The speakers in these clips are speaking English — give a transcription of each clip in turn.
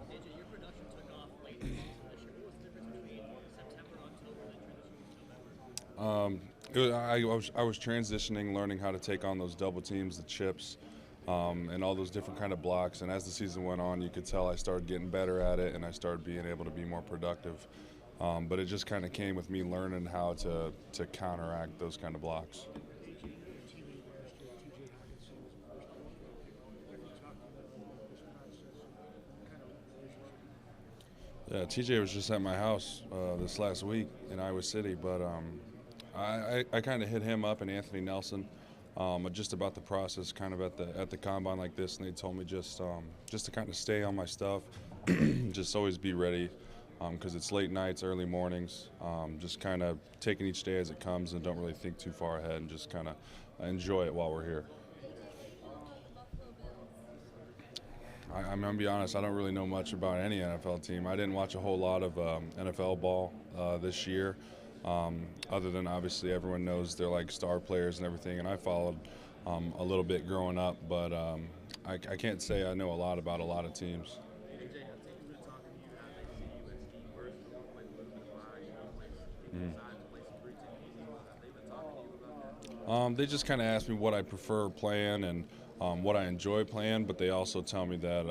AJ, your production took off late in the season this year. What was the difference between September, October, and then transitioning to November? I was transitioning, learning how to take on those double teams, the chips, and all those different kind of blocks. And as the season went on, you could tell I started getting better at it, and I started being able to be more productive. But it just kind of came with me learning how to counteract those kind of blocks. Yeah, TJ was just at my house this last week in Iowa City, but I kind of hit him up and Anthony Nelson just about the process, kind of at the combine like this, and they told me just to kind of stay on my stuff, just always be ready, because it's late nights, early mornings, just kind of taking each day as it comes and don't really think too far ahead and just kind of enjoy it while we're here. I'm going to be honest, I don't really know much about any NFL team. I didn't watch a whole lot of NFL ball this year, other than obviously everyone knows they're like star players and everything, and I followed a little bit growing up, but I can't say I know a lot about a lot of teams. AJ, have teams been talking to you? Have they see you as Edwardsville, play a little bit of fire, decide to play some 3-10 easy? They've been talking to you about that? They just kind of ask me what I prefer playing and what I enjoy playing, but they also tell me that,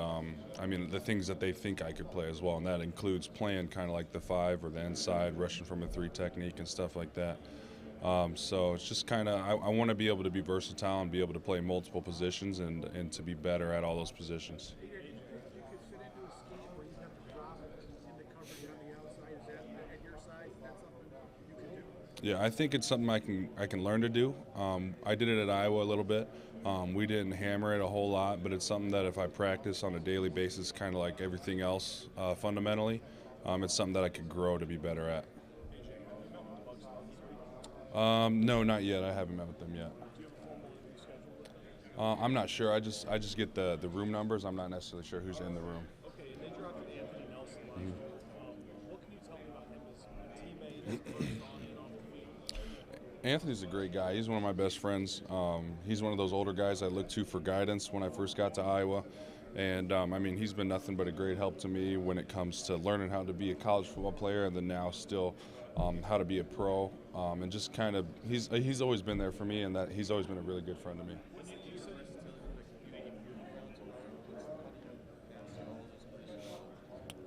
the things that they think I could play as well, and that includes playing kind of like the 5 or the inside, rushing from a 3 technique and stuff like that. So it's just kind of, I want to be able to be versatile and be able to play multiple positions and to be better at all those positions. You could fit into a scheme where you have to drop it and the coverage on the outside. Is that at your size? Is that something you could do? Yeah, I think it's something I can learn to do. I did it at Iowa a little bit. We didn't hammer it a whole lot, but it's something that if I practice on a daily basis, kind of like everything else fundamentally, it's something that I could grow to be better at. No, not yet. I haven't met with them yet. I'm not sure. I just get the room numbers. I'm not necessarily sure who's in the room. Okay, and they dropped Anthony Nelson last week. What can you tell me about him as a teammate, as a person on and off the field? Anthony's a great guy. He's one of my best friends. He's one of those older guys I looked to for guidance when I first got to Iowa. And, he's been nothing but a great help to me when it comes to learning how to be a college football player and then now still how to be a pro. And just kind of, he's always been there for me, and that he's always been a really good friend to me.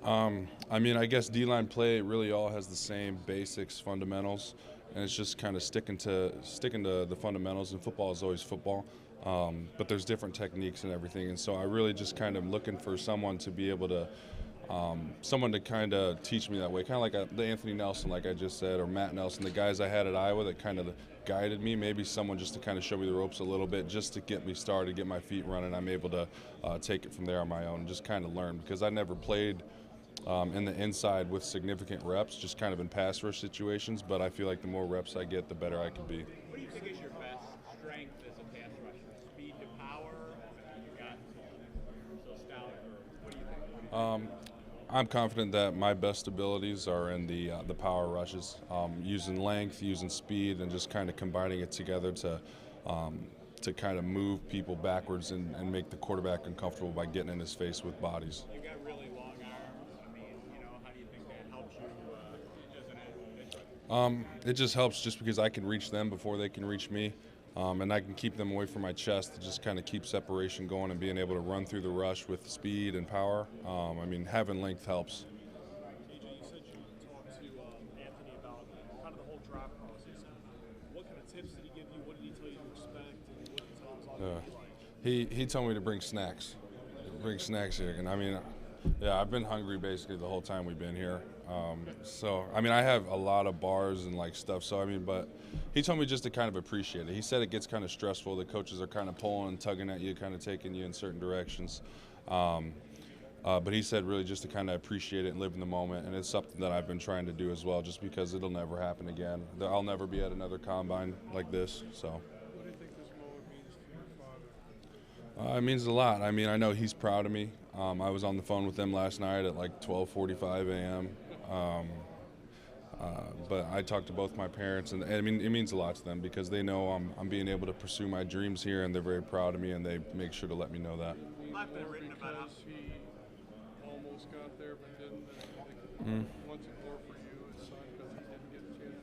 I guess D-line play really all has the same basics, fundamentals, and it's just kind of sticking to the fundamentals. And football is always football, but there's different techniques and everything. And so I really just kind of looking for someone to be able to, someone to kind of teach me that way, kind of like the Anthony Nelson, like I just said, or Matt Nelson, the guys I had at Iowa that kind of guided me. Maybe someone just to kind of show me the ropes a little bit, just to get me started, get my feet running. I'm able to take it from there on my own, and just kind of learn, because I never played in the inside with significant reps, just kind of in pass rush situations, but I feel like the more reps I get, the better I can be. What do you think is your best strength as a pass rusher? Speed to power? You got so stout, or what do you think? I'm confident that my best abilities are in the power rushes, using length, using speed, and just kind of combining it together to kind of move people backwards and make the quarterback uncomfortable by getting in his face with bodies. You got really long arms. How do you think that helps you as an edge rusher? It just helps just because I can reach them before they can reach me, and I can keep them away from my chest to just kind of keep separation going and being able to run through the rush with speed and power. Having length helps. AJ, you said you talked to Anthony about kind of the whole draft process. What kind of tips did he give you? What did he tell you to expect? And what did he tell you it was all like? He told me to bring snacks. Bring snacks here, and I've been hungry basically the whole time we've been here. I have a lot of bars and like stuff. But he told me just to kind of appreciate it. He said it gets kind of stressful. The coaches are kind of pulling and tugging at you, kind of taking you in certain directions. But he said really just to kind of appreciate it and live in the moment, and it's something that I've been trying to do as well, just because it'll never happen again. I'll never be at another combine like this. So. What do you think this moment means to your father? It means a lot. I know he's proud of me. I was on the phone with him last night at like 12:45 a.m. But I talked to both my parents, and it means a lot to them because they know I'm being able to pursue my dreams here, and they're very proud of me, and they make sure to let me know that. I've been written about Because he almost almost got there but didn't. And what's it more for you, his son, because he didn't get a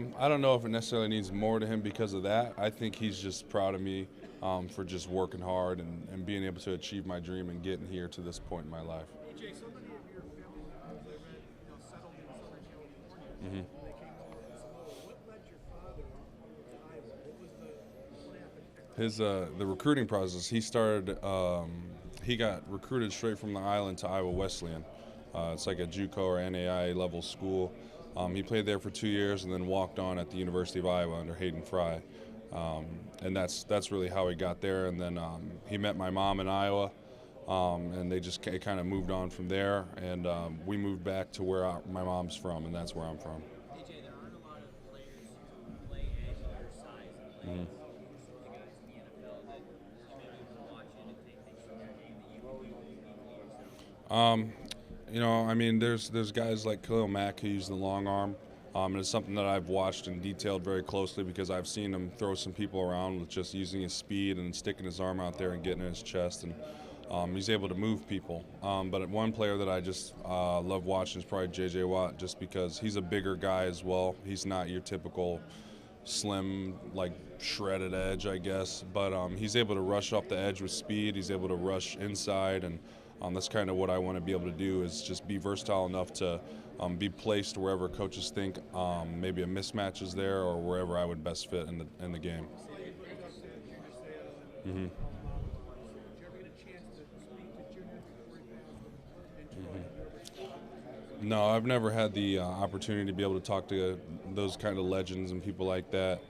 chance? I don't know if it necessarily needs more to him because of that. I think he's just proud of me for just working hard and being able to achieve my dream and getting here to this point in my life. AJ, so many of your family members, I read, settled in Southern California. Mm-hmm. They came over to Samoa. What led your father to Iowa? What happened? His the recruiting process. He started. He got recruited straight from the island to Iowa Wesleyan. It's like a JUCO or NAIA level school. He played there for 2 years and then walked on at the University of Iowa under Hayden Fry. And that's really how he got there. And then he met my mom in Iowa, and they just kind of moved on from there. And we moved back to where my mom's from, and that's where I'm from. AJ, there aren't a lot of players who play edge of your size and play Mhm. some of the guys in the NFL that maybe will watch it and take things from their game that you can do yourself. I mean, there's guys like Khalil Mack who use the long arm, and it's something that I've watched and detailed very closely because I've seen him throw some people around with just using his speed and sticking his arm out there and getting in his chest, and he's able to move people. But one player that I just love watching is probably J.J. Watt, just because he's a bigger guy as well. He's not your typical slim, like shredded edge, I guess, but he's able to rush off the edge with speed. He's able to rush inside, and that's kind of what I want to be able to do, is just be versatile enough to be placed wherever coaches think maybe a mismatch is there or wherever I would best fit in the game. Mm-hmm. Did you ever get a chance to speak to Junior before he passed? No, I've never had the opportunity to be able to talk to those kind of legends and people like that.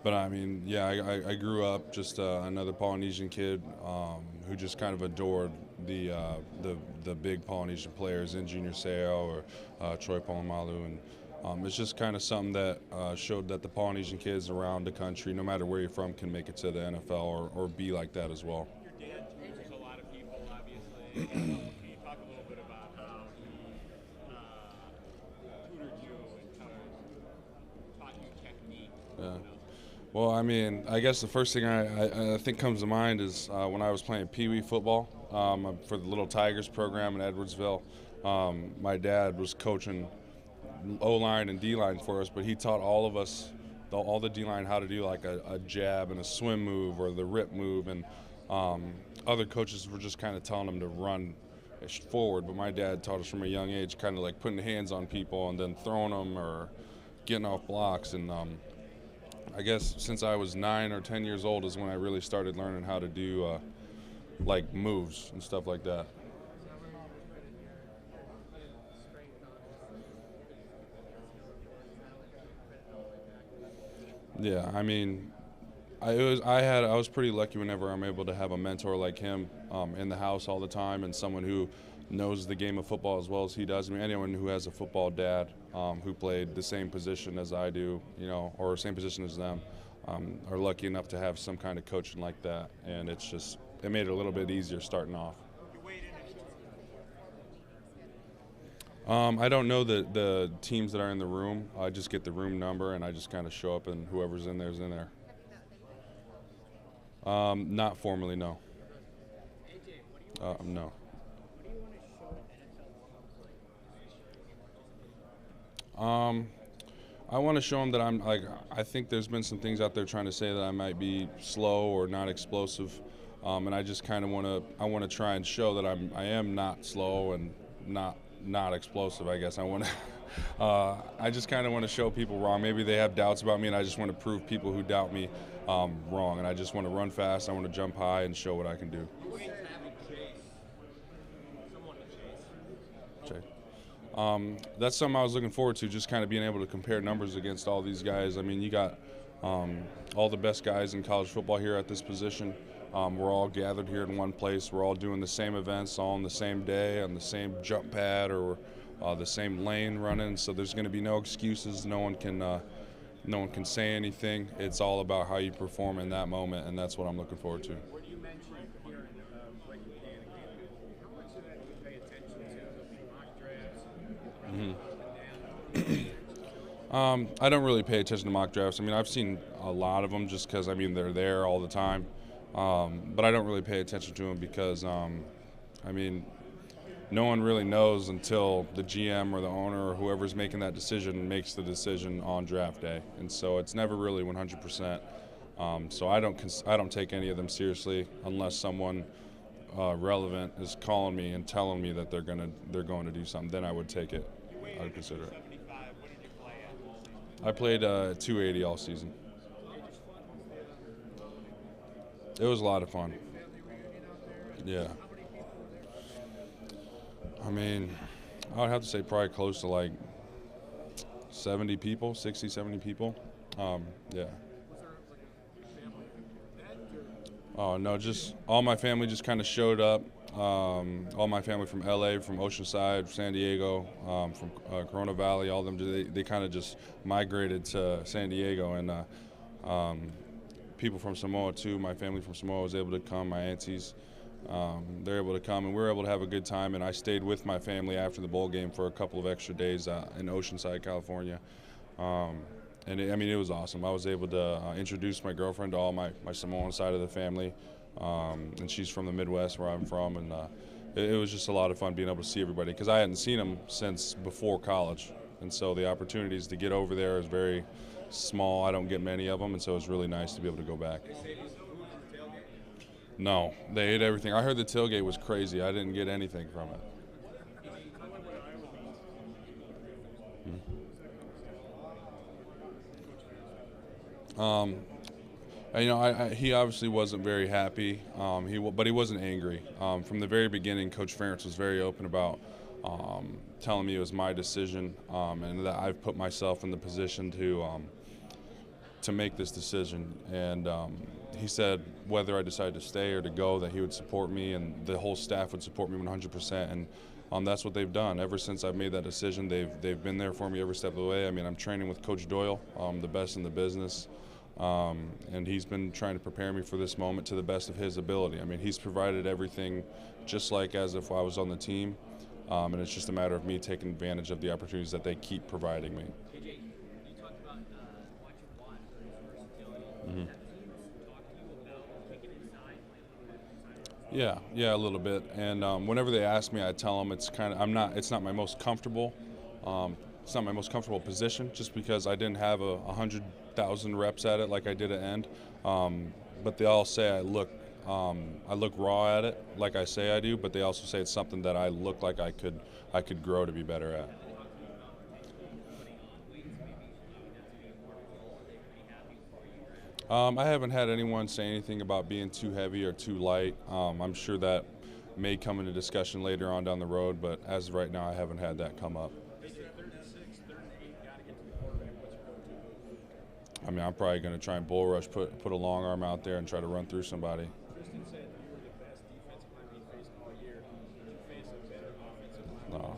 But I mean, yeah, I grew up just another Polynesian kid who just kind of adored the big Polynesian players in Junior Seau or Troy Polamalu, and it's just kind of something that showed that the Polynesian kids around the country, no matter where you're from, can make it to the NFL or be like that as well. Your dad tutors a lot of people, obviously. Can you talk a little bit about how he tutored you and kind of taught you technique? Yeah. Well, I mean, I guess the first thing I think comes to mind is when I was playing Pee Wee football for the Little Tigers program in Edwardsville. My dad was coaching O-line and D-line for us, but he taught all of us, all the D-line, how to do like a jab and a swim move or the rip move, and other coaches were just kind of telling them to run forward, but my dad taught us from a young age kind of like putting hands on people and then throwing them or getting off blocks. And I guess since I was 9 or 10 years old is when I really started learning how to do like moves and stuff like that. Yeah, I mean, I was pretty lucky whenever I'm able to have a mentor like him in the house all the time, and someone who knows the game of football as well as he does. I mean, anyone who has a football dad who played the same position as I do, or same position as them, are lucky enough to have some kind of coaching like that, and it made it a little bit easier starting off. I don't know the teams that are in the room. I just get the room number, and I just kind of show up, and whoever's in there is in there. Not formally, no. No. I want to show them that I think there's been some things out there trying to say that I might be slow or not explosive, and I just kind of want to try and show that I am not slow and not explosive. I guess I just kind of want to show people wrong. Maybe they have doubts about me, and I just want to prove people who doubt me wrong. And I just want to run fast. I want to jump high and show what I can do. That's something I was looking forward to, just kind of being able to compare numbers against all these guys. I mean, you got all the best guys in college football here at this position. We're all gathered here in one place. We're all doing the same events all on the same day, on the same jump pad or the same lane running. So there's going to be no excuses. No one can say anything. It's all about how you perform in that moment, and that's what I'm looking forward to. What you mentioned here when you began the game, how much of that do you pay attention to the mock drafts? I don't really pay attention to mock drafts. I mean, I've seen a lot of them just because, I mean, they're there all the time. But I don't really pay attention to them because, I mean, no one really knows until the GM or the owner or whoever's making that decision makes the decision on draft day, and so it's never really 100%. So I don't take any of them seriously unless someone relevant is calling me and telling me that they're going to do something. Then I would take it. I would consider it. 75. What did you play at? I played 280 all season. It was a lot of fun. Yeah. I mean, I would have to say probably close to like 70 people, 60, 70 people. Yeah. Oh, no, just all my family just kind of showed up. All my family from LA, from Oceanside, San Diego, from Corona Valley, all of them, they kind of just migrated to San Diego. And people from Samoa, too. My family from Samoa was able to come, my aunties. They're able to come, and we were able to have a good time. And I stayed with my family after the bowl game for a couple of extra days in Oceanside, California. It was awesome. I was able to introduce my girlfriend to all my Samoan side of the family, and she's from the Midwest where I'm from, and it was just a lot of fun being able to see everybody because I hadn't seen them since before college, and so the opportunities to get over there is very small. I don't get many of them, and so it's really nice to be able to go back. No, they ate everything. I heard the tailgate was crazy. I didn't get anything from it. He obviously wasn't very happy, but he wasn't angry. From the very beginning, Coach Ferentz was very open about telling me it was my decision and that I've put myself in the position to make this decision. And he said whether I decided to stay or to go, that he would support me and the whole staff would support me 100%. And that's what they've done. Ever since I've made that decision, they've been there for me every step of the way. I mean, I'm training with Coach Doyle, the best in the business. And he's been trying to prepare me for this moment to the best of his ability. I mean, he's provided everything just like as if I was on the team, and it's just a matter of me taking advantage of the opportunities that they keep providing me. AJ, you talked about what you want for his versatility. Mm-hmm. Have teams talked to you about taking inside, playing on the Yeah, a little bit. And whenever they ask me, I tell them it's not my most comfortable. It's not my most comfortable position, just because I didn't have 100,000 reps at it like I did at end. But they all say I look raw at it, like I say I do. But they also say it's something that I look like I could grow to be better at. I haven't had anyone say anything about being too heavy or too light. I'm sure that may come into discussion later on down the road, but as of right now, I haven't had that come up. I mean, I'm probably going to try and bull rush, put a long arm out there and try to run through somebody. Tristan said you were the best defensive lineman he faced all year. Did you face a better offensive lineman?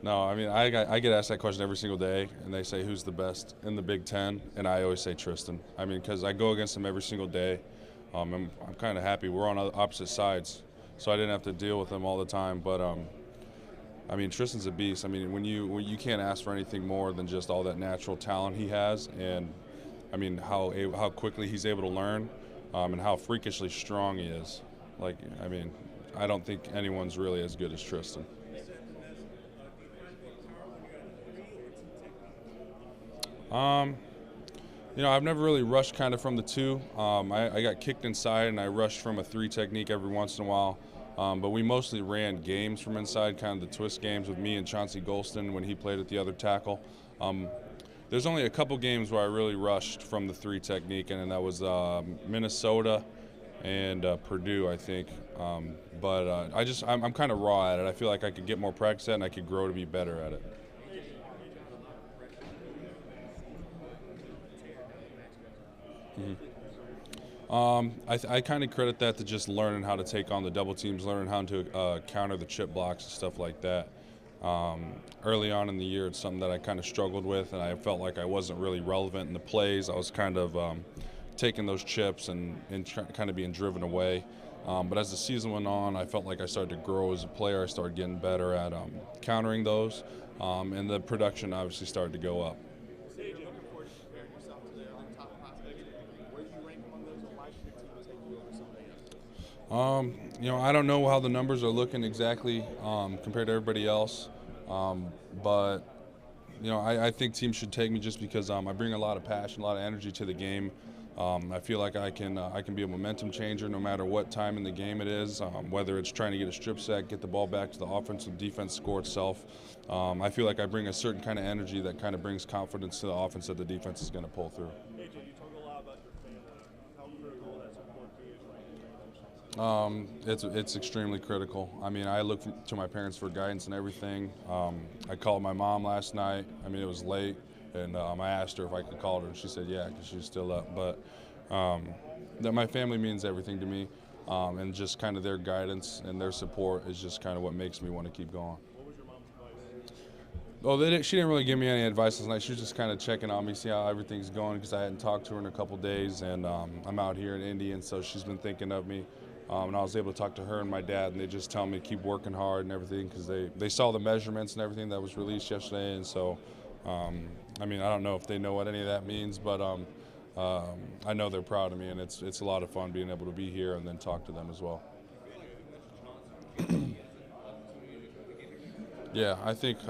No, I mean, I get asked that question every single day, and they say who's the best in the Big Ten, and I always say Tristan. I mean, because I go against him every single day. I'm kind of happy we're on opposite sides, so I didn't have to deal with him all the time. But I mean, Tristan's a beast. I mean, when you can't ask for anything more than just all that natural talent he has, and I mean how quickly he's able to learn, and how freakishly strong he is. Like, I mean, I don't think anyone's really as good as Tristan. I've never really rushed kind of from the two. I got kicked inside and I rushed from a 3 technique every once in a while. But we mostly ran games from inside, kind of the twist games with me and Chauncey Golston when he played at the other tackle. There's only a couple games where I really rushed from the 3 technique, and that was Minnesota and Purdue, I think. But I'm kind of raw at it. I feel like I could get more practice at it and I could grow to be better at it. I kind of credit that to just learning how to take on the double teams, learning how to counter the chip blocks and stuff like that. Early on in the year, it's something that I kind of struggled with, and I felt like I wasn't really relevant in the plays. I was kind of taking those chips and kind of being driven away. But as the season went on, I felt like I started to grow as a player. I started getting better at countering those, and the production obviously started to go up. I don't know how the numbers are looking exactly compared to everybody else, but I think teams should take me just because I bring a lot of passion, a lot of energy to the game. I feel like I can be a momentum changer no matter what time in the game it is, whether it's trying to get a strip sack, get the ball back to the offense, or the defense score itself. I feel like I bring a certain kind of energy that kind of brings confidence to the offense that the defense is going to pull through. AJ, you talk a lot about your family. How critical that support is right now? It's extremely critical. I mean, I look to my parents for guidance and everything. I called my mom last night. I mean, it was late, and I asked her if I could call her, and she said yeah, because she was still up. But that my family means everything to me, and just kind of their guidance and their support is just kind of what makes me want to keep going. What was your mom's advice? Well, she didn't really give me any advice last night. She was just kind of checking on me, see how everything's going, because I hadn't talked to her in a couple days, and I'm out here in Indy, and so she's been thinking of me. And I was able to talk to her and my dad, and they just tell me to keep working hard and everything, because they saw the measurements and everything that was released yesterday, and so I mean, I don't know if they know what any of that means, but I know they're proud of me, and it's a lot of fun being able to be here and then talk to them as well. Yeah, I think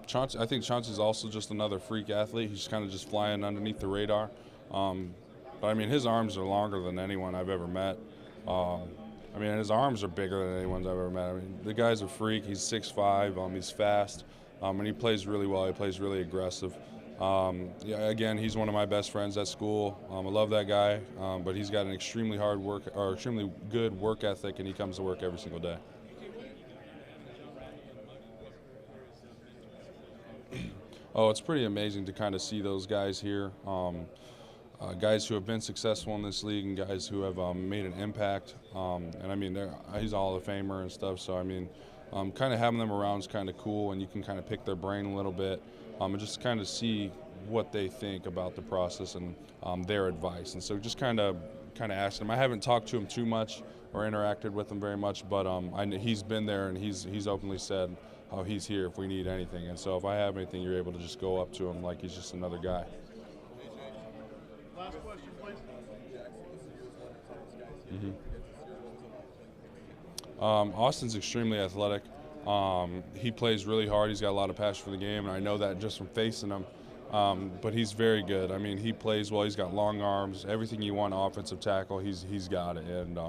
Chauncey's also just another freak athlete. He's kind of just flying underneath the radar. But I mean, his arms are longer than anyone I've ever met. I mean, his arms are bigger than anyone's I've ever met. I mean, the guy's a freak. He's 6'5". He's fast, and he plays really well. He plays really aggressive. Yeah, again, he's one of my best friends at school. I love that guy, but he's got an extremely good work ethic, and he comes to work every single day. Oh, it's pretty amazing to kind of see those guys here, guys who have been successful in this league and guys who have made an impact. And I mean, he's a Hall of Famer and stuff, so I mean, kind of having them around is kind of cool, and you can kind of pick their brain a little bit and just kind of see what they think about the process and their advice. And so just kind of asked him. I haven't talked to him too much or interacted with him very much, but he's been there, and he's openly said how he's here if we need anything. And so if I have anything, you're able to just go up to him like he's just another guy. Last question, please. Austin's extremely athletic. He plays really hard. He's got a lot of passion for the game, and I know that just from facing him. But he's very good. I mean, he plays well. He's got long arms. Everything you want offensive tackle, he's got it. And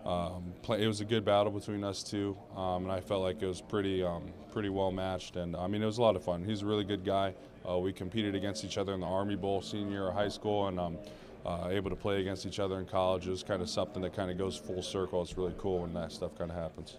it was a good battle between us two, and I felt like it was pretty well matched. And I mean, it was a lot of fun. He's a really good guy. We competed against each other in the Army Bowl senior year of high school, and able to play against each other in college. It was kind of something that kind of goes full circle. It's really cool when that stuff kind of happens.